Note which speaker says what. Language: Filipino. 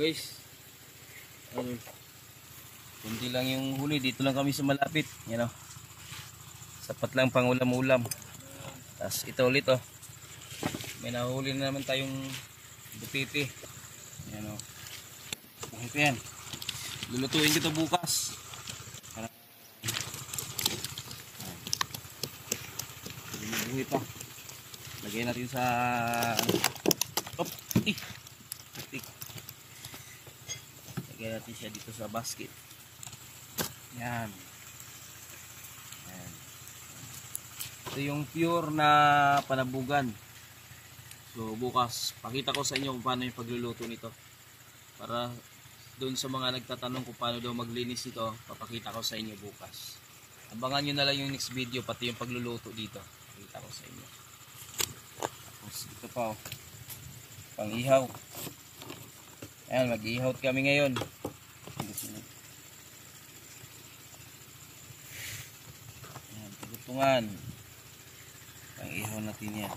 Speaker 1: Guys, kundi lang yung huli. Dito lang kami sa malapit. Yan o. Sapat lang pang ulam-ulam. Tapos ito ulit o. May nahuli na naman tayong butiti. Yan o. Bakit yan? Lulutuin ko ito bukas. Buhay pa. Lagay natin sa plastic. Lagay natin siya dito sa basket. Yan. Yan. Ito yung pure na panabugan. So bukas pakita ko sa inyo kung paano yung pagluluto nito. Para doon sa mga nagtatanong kung paano daw maglinis ito, papakita ko sa inyo bukas. Abangan nyo na lang yung next video, pati yung pagluluto dito. Pakita ko sa inyo. Tapos ito pa oh. Pang ihaw. Ayan, mag-ihaw kami ngayon. Ayan, pagutungan. Pang ihaw natin yan.